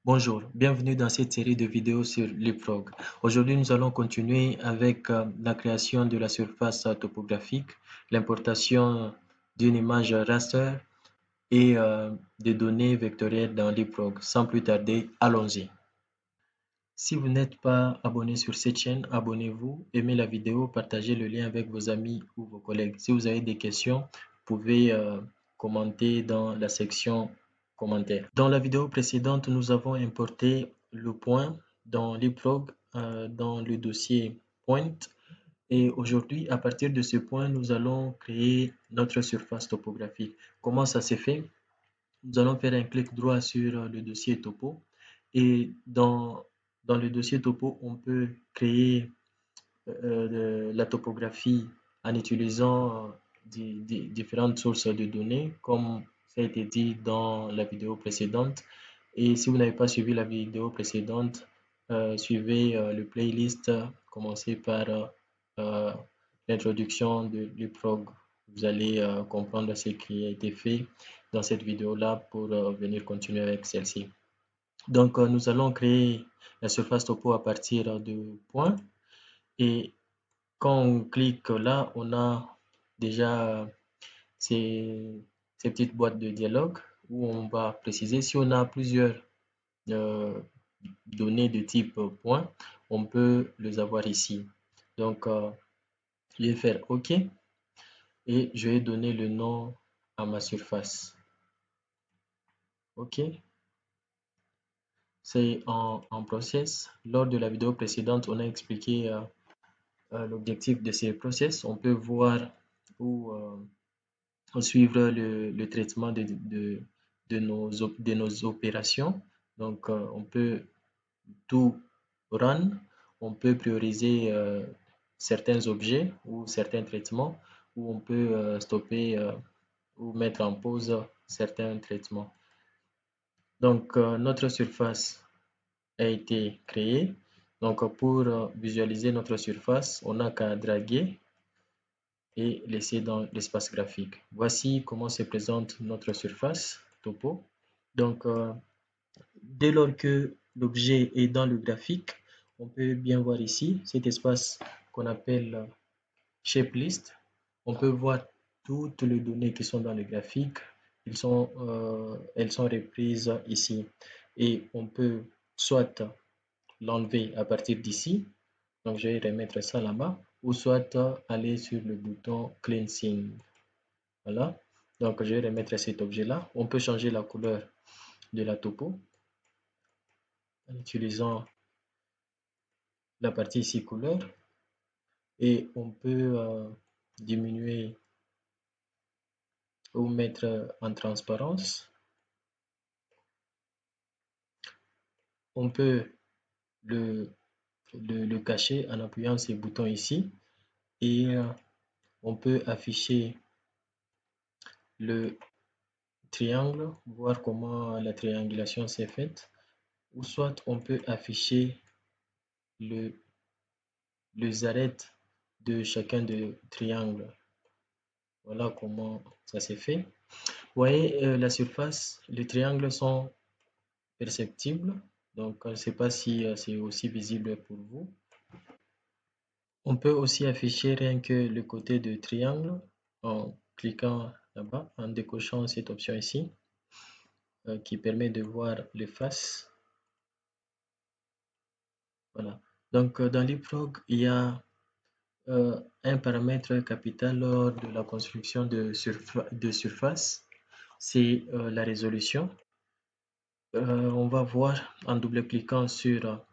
Bonjour, bienvenue dans cette série de vidéos sur Leapfrog. Aujourd'hui, nous allons continuer avec la création de la surface topographique, l'importation d'une image raster et des données vectorielles dans Leapfrog. Sans plus tarder, allons-y. Si vous n'êtes pas abonné sur cette chaîne, abonnez-vous, aimez la vidéo, partagez le lien avec vos amis ou vos collègues. Si vous avez des questions, vous pouvez commenter dans la section commentaires. Dans la vidéo précédente, nous avons importé le point dans Leapfrog dans le dossier point. Et aujourd'hui, à partir de ce point, nous allons créer notre surface topographique. Comment ça s'est fait? Nous allons faire un clic droit sur le dossier topo et dans le dossier topo, on peut créer la topographie en utilisant différentes sources de données, comme ça a été dit dans la vidéo précédente. Et si vous n'avez pas suivi la vidéo précédente, suivez le playlist, commencez par l'introduction de l'UPROG. Vous allez comprendre ce qui a été fait dans cette vidéo-là pour venir continuer avec celle-ci. Donc, nous allons créer la surface topo à partir de points. Et quand on clique là, on a déjà ces petites boîtes de dialogue où on va préciser si on a plusieurs euh, données de type point, on peut les avoir ici. Donc, je vais faire OK et je vais donner le nom à ma surface. OK. C'est en process. Lors de la vidéo précédente, on a expliqué l'objectif de ces process. On peut voir ou suivre le traitement de nos opérations. Donc, on peut tout run, on peut prioriser certains objets ou certains traitements, ou on peut stopper ou mettre en pause certains traitements. Donc, notre surface a été créée. Donc, pour visualiser notre surface, on n'a qu'à draguer et laisser dans l'espace graphique. Voici comment se présente notre surface topo. Donc, dès lors que l'objet est dans le graphique, on peut bien voir ici cet espace qu'on appelle shape list. On peut voir toutes les données qui sont dans le graphique. Elles sont reprises ici. Et on peut soit l'enlever à partir d'ici. Donc, je vais remettre ça là-bas. Ou soit aller sur le bouton Cleansing. Voilà. Donc, je vais remettre cet objet-là. On peut changer la couleur de la topo en utilisant la partie ici couleur. Et on peut diminuer ou mettre en transparence. On peut le cacher en appuyant ces boutons ici. Et on peut afficher le triangle, voir comment la triangulation s'est faite. Ou soit on peut afficher les arêtes de chacun des triangles. Voilà comment ça s'est fait. Vous voyez la surface, les triangles sont perceptibles. Donc, je ne sais pas si c'est aussi visible pour vous. On peut aussi afficher rien que le côté de triangle en cliquant là-bas, en décochant cette option ici, qui permet de voir les faces. Voilà. Donc, dans Leapfrog, il y a un paramètre capital lors de la construction de surface, c'est la résolution. On va voir en double-cliquant sur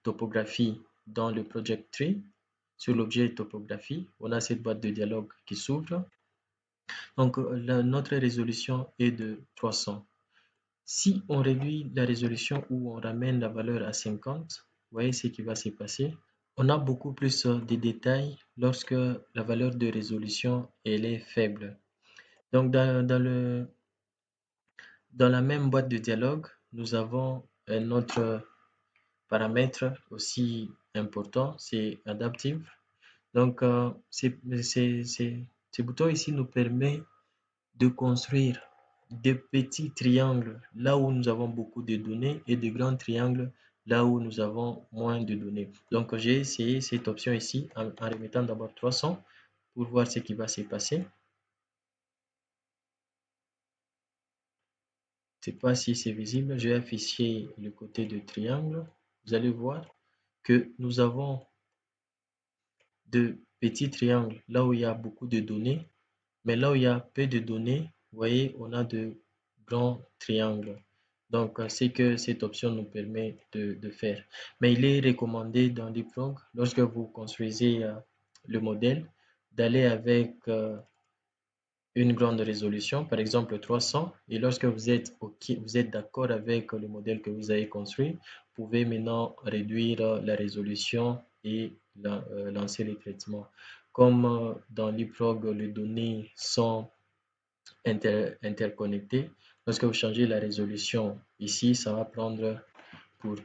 topographie dans le Project Tree, sur l'objet topographie, on a cette boîte de dialogue qui s'ouvre. Donc, notre résolution est de 300. Si on réduit la résolution ou on ramène la valeur à 50, vous voyez ce qui va se passer. On a beaucoup plus de détails lorsque la valeur de résolution elle est faible. Donc, dans la même boîte de dialogue, nous avons un autre paramètre aussi important, c'est Adaptive. Donc, ce bouton ici nous permet de construire de petits triangles là où nous avons beaucoup de données et de grands triangles là où nous avons moins de données. Donc, j'ai essayé cette option ici en remettant d'abord 300 pour voir ce qui va se passer. Je ne sais pas si c'est visible. Je vais afficher le côté de triangle. Vous allez voir que nous avons de petits triangles là où il y a beaucoup de données, mais là où il y a peu de données, vous voyez, on a de grands triangles. Donc, c'est que cette option nous permet de faire. Mais il est recommandé dans Leapfrog, lorsque vous construisez le modèle, d'aller avec une grande résolution, par exemple 300, et lorsque vous êtes vous êtes d'accord avec le modèle que vous avez construit, vous pouvez maintenant réduire la résolution et lancer les traitements. Comme dans Leapfrog, les données sont interconnectées, lorsque vous changez la résolution ici, ça va prendre pour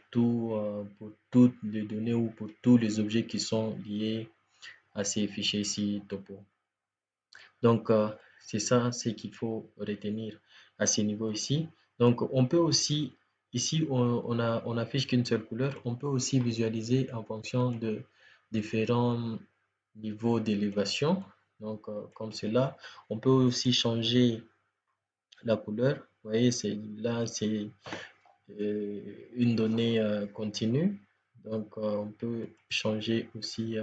toutes les données ou pour tous les objets qui sont liés à ces fichiers ici topo. Donc, c'est ça, c'est qu'il faut retenir à ce niveau ici. Donc, on peut aussi, ici, on affiche qu'une seule couleur. On peut aussi visualiser en fonction de différents niveaux d'élévation. Donc, comme cela, on peut aussi changer la couleur. Vous voyez, là, c'est une donnée continue. Donc, on peut changer aussi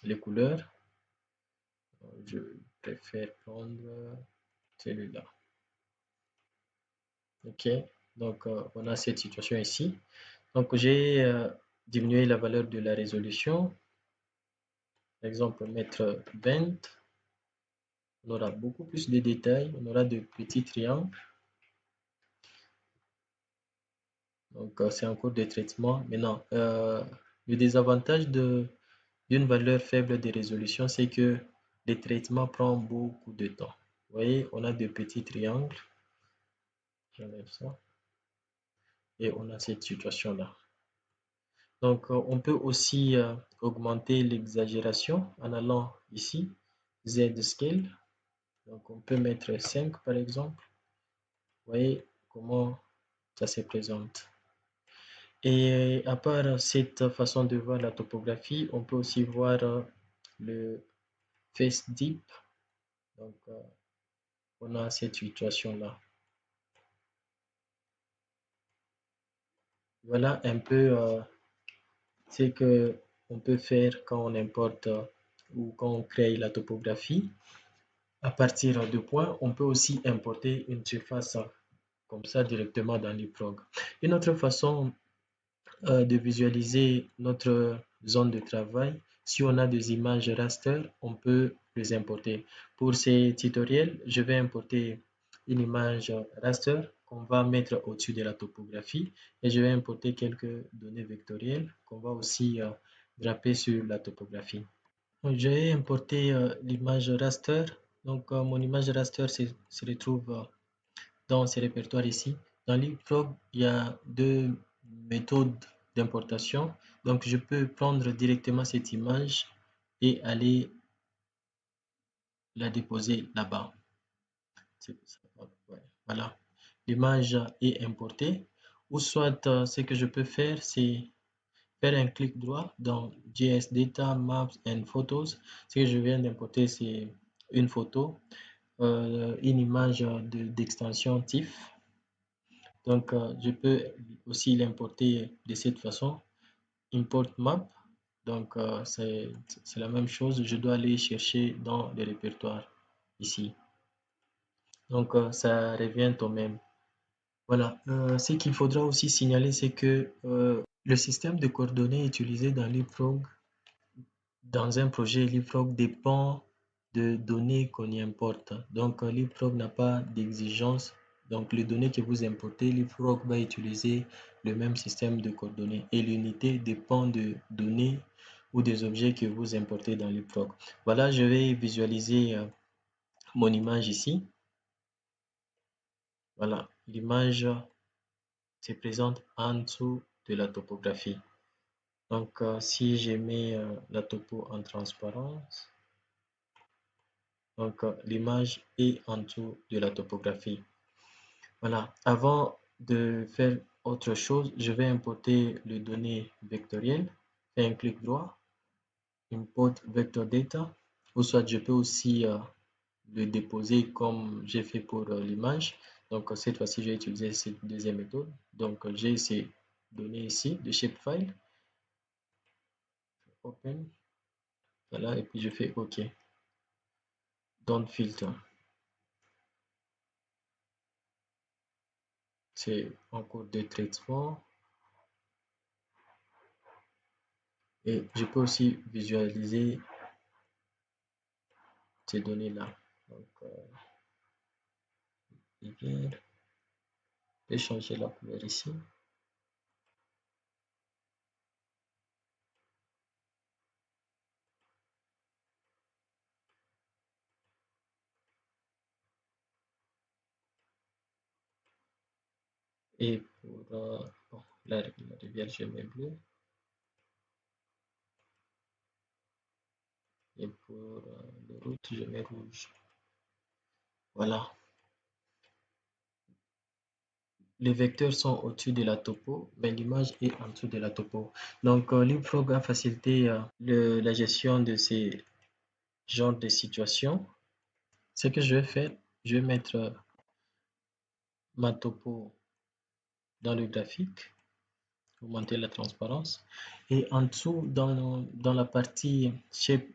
les couleurs. Je préfère prendre celui-là. OK. Donc, on a cette situation ici. Donc, j'ai diminué la valeur de la résolution. Par exemple, mettre 20. On aura beaucoup plus de détails. On aura de petits triangles. Donc, c'est en cours de traitement. Maintenant, le désavantage d'une valeur faible de résolution, c'est que le traitement prend beaucoup de temps. Vous voyez, on a de petits triangles. J'enlève ça. Et on a cette situation-là. Donc, on peut aussi augmenter l'exagération en allant ici, Z Scale. Donc, on peut mettre 5 par exemple. Vous voyez comment ça se présente. Et à part cette façon de voir la topographie, on peut aussi voir le face deep. Donc, on a cette situation-là. Voilà un peu ce que on peut faire quand on importe ou quand on crée la topographie. À partir de points, on peut aussi importer une surface comme ça directement dans Leapfrog. Une autre façon de visualiser notre zone de travail, si on a des images raster, on peut les importer. Pour ces tutoriels, je vais importer une image raster qu'on va mettre au-dessus de la topographie et je vais importer quelques données vectorielles qu'on va aussi draper sur la topographie. J'ai importé l'image raster. Donc, mon image raster se retrouve dans ces répertoires ici. Dans Leapfrog, il y a deux méthodes d'importation. Donc, je peux prendre directement cette image et aller la déposer là-bas. Ouais, voilà, l'image est importée. Ou soit, ce que je peux faire, c'est faire un clic droit dans JS Data, Maps and Photos. Ce que je viens d'importer, c'est une photo, une image d'extension TIFF. Donc, je peux aussi l'importer de cette façon. Import map. Donc, c'est la même chose. Je dois aller chercher dans le répertoire ici. Donc, ça revient au même. Voilà. Ce qu'il faudra aussi signaler, c'est que le système de coordonnées utilisé dans Leapfrog, dans un projet Leapfrog, dépend de données qu'on y importe. Donc, Leapfrog n'a pas d'exigence. Donc, les données que vous importez, Leapfrog va utiliser le même système de coordonnées et l'unité dépend de données ou des objets que vous importez dans Leapfrog. Voilà, je vais visualiser mon image ici. Voilà, l'image se présente en dessous de la topographie. Donc, si je mets la topo en transparence, Donc, l'image est en dessous de la topographie. Voilà. Avant de faire autre chose, je vais importer les données vectorielles. Fais un clic droit, import vector data, ou soit je peux aussi le déposer comme j'ai fait pour l'image. Donc, cette fois-ci, j'ai utilisé cette deuxième méthode. Donc, j'ai ces données ici de shapefile. Open. Voilà, et puis je fais OK. Don't filter. C'est en cours de traitement. Et je peux aussi visualiser ces données-là. Donc, je vais changer la couleur ici. Et pour bon, la rivière, je mets bleu. Et pour les routes, je mets rouge. Voilà. Les vecteurs sont au-dessus de la topo, mais l'image est en dessous de la topo. Donc, Leapfrog a facilité la gestion de ces genres de situations. Ce que je vais faire, je vais mettre ma topo dans le graphique, augmenter la transparence. Et en dessous, dans la partie Shape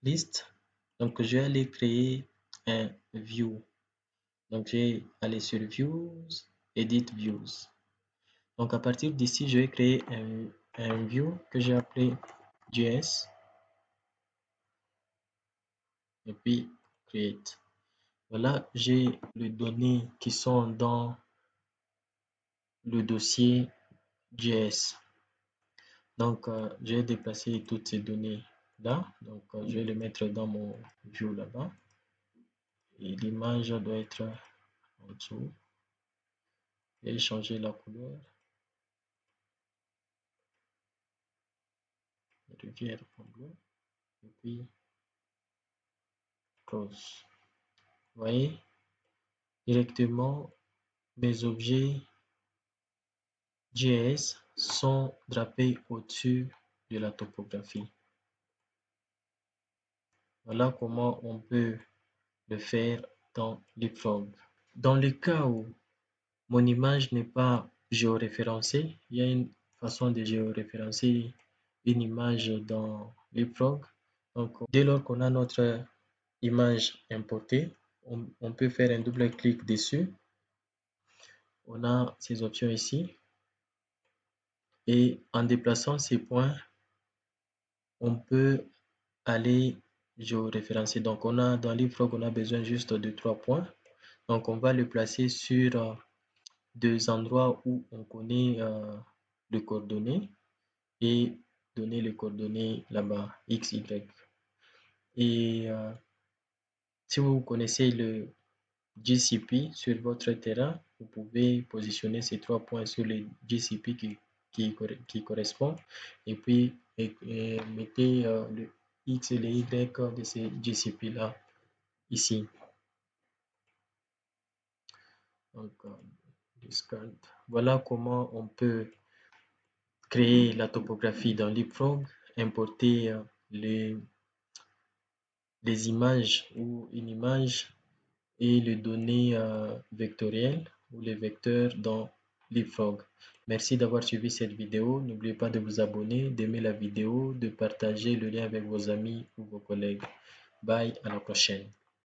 List, donc je vais aller créer un View. Donc, je vais aller sur Views, Edit Views. Donc, à partir d'ici, je vais créer un view que j'ai appelé JS et puis Create. Voilà, j'ai les données qui sont dans le dossier JS. Donc, je vais déplacer toutes ces données là. Donc, je vais les mettre dans mon view là-bas. Et l'image doit être en dessous. Je vais changer la couleur. Rivière en bleu. Et puis, close. Vous voyez, directement, mes objets JS sont drapés au-dessus de la topographie. Voilà comment on peut le faire dans Leapfrog. Dans le cas où mon image n'est pas géoréférencée, il y a une façon de géoréférencer une image dans Leapfrog. Donc, dès lors qu'on a notre image importée, on peut faire un double clic dessus. On a ces options ici. Et en déplaçant ces points, on peut aller géoréférencer. Donc, dans Leapfrog, on a besoin juste de 3 points. Donc, on va le placer sur deux endroits où on connaît les coordonnées et donner les coordonnées là-bas, X, Y. Et si vous connaissez le GCP sur votre terrain, vous pouvez positionner ces 3 points sur le GCP qui correspond et puis mettez le X et le Y de ces GCP là ici. Donc, discard. Voilà comment on peut créer la topographie dans Leapfrog, importer les images ou une image et les données vectorielles ou les vecteurs dans Leapfrog. Merci d'avoir suivi cette vidéo. N'oubliez pas de vous abonner, d'aimer la vidéo, de partager le lien avec vos amis ou vos collègues. Bye, à la prochaine.